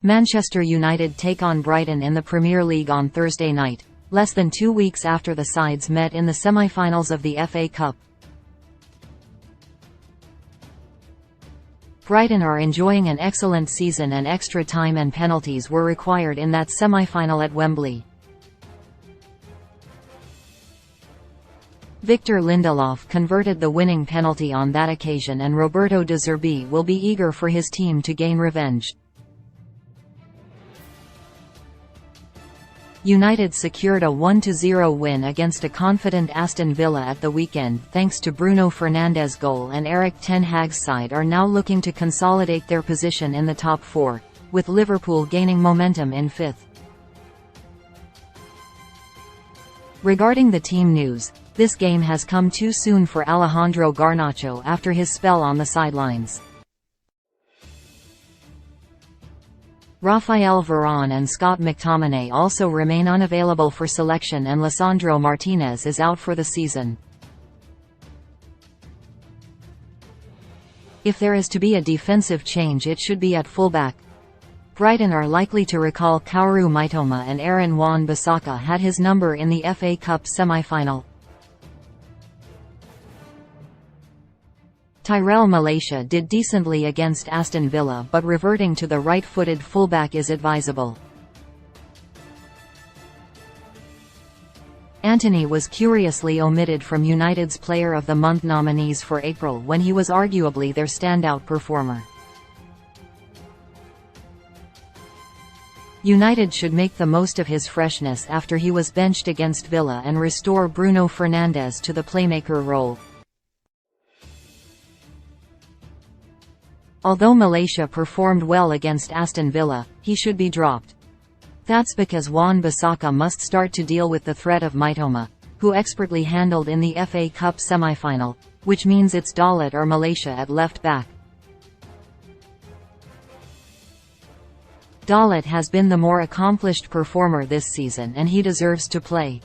Manchester United take on Brighton in the Premier League on Thursday night, less than 2 weeks after the sides met in the semi-finals of the FA Cup. Brighton are enjoying an excellent season, and extra time and penalties were required in that semi-final at Wembley. Victor Lindelof converted the winning penalty on that occasion, and Roberto De Zerbi will be eager for his team to gain revenge. United secured a 1-0 win against a confident Aston Villa at the weekend thanks to Bruno Fernandes' goal, and Erik ten Hag's side are now looking to consolidate their position in the top four, with Liverpool gaining momentum in fifth. Regarding the team news, this game has come too soon for Alejandro Garnacho after his spell on the sidelines. Rafael Varane and Scott McTominay also remain unavailable for selection, and Lisandro Martinez is out for the season. If there is to be a defensive change, it should be at fullback. Brighton are likely to recall Kaoru Mitoma, and Aaron Wan-Bissaka had his number in the FA Cup semi-final. Tyrell Malaysia did decently against Aston Villa, but reverting to the right-footed fullback is advisable. Antony was curiously omitted from United's Player of the Month nominees for April, when he was arguably their standout performer. United should make the most of his freshness after he was benched against Villa and restore Bruno Fernandes to the playmaker role. Although Malaysia performed well against Aston Villa, he should be dropped. That's because Wan-Bissaka must start to deal with the threat of Mitoma, who expertly handled in the FA Cup semi-final, which means it's Dalit or Malaysia at left back. Dalit has been the more accomplished performer this season, and he deserves to play.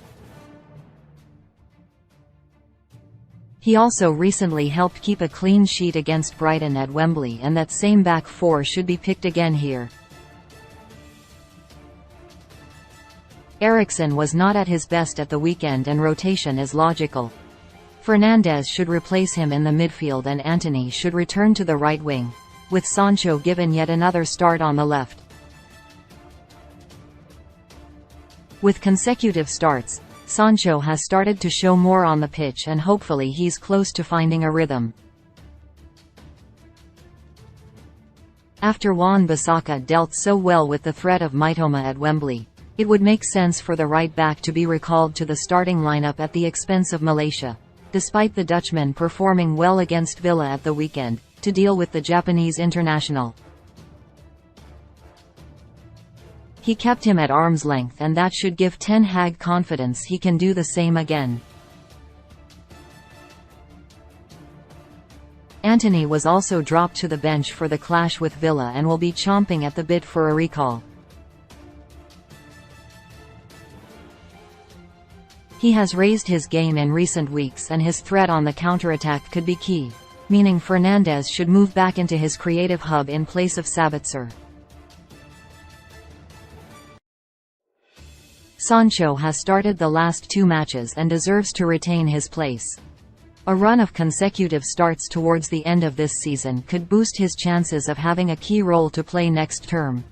He also recently helped keep a clean sheet against Brighton at Wembley, and that same back four should be picked again here. Eriksen was not at his best at the weekend, and rotation is logical. Fernandes should replace him in the midfield, and Antony should return to the right wing, with Sancho given yet another start on the left. With consecutive starts, Sancho has started to show more on the pitch, and hopefully he's close to finding a rhythm. After Wan-Bissaka dealt so well with the threat of Mitoma at Wembley, it would make sense for the right back to be recalled to the starting lineup at the expense of Malaysia, despite the Dutchman performing well against Villa at the weekend, to deal with the Japanese international. He kept him at arm's length, and that should give Ten Hag confidence he can do the same again. Antony was also dropped to the bench for the clash with Villa and will be chomping at the bit for a recall. He has raised his game in recent weeks, and his threat on the counterattack could be key, meaning Fernandes should move back into his creative hub in place of Sabitzer. Sancho has started the last 2 matches and deserves to retain his place. A run of consecutive starts towards the end of this season could boost his chances of having a key role to play next term.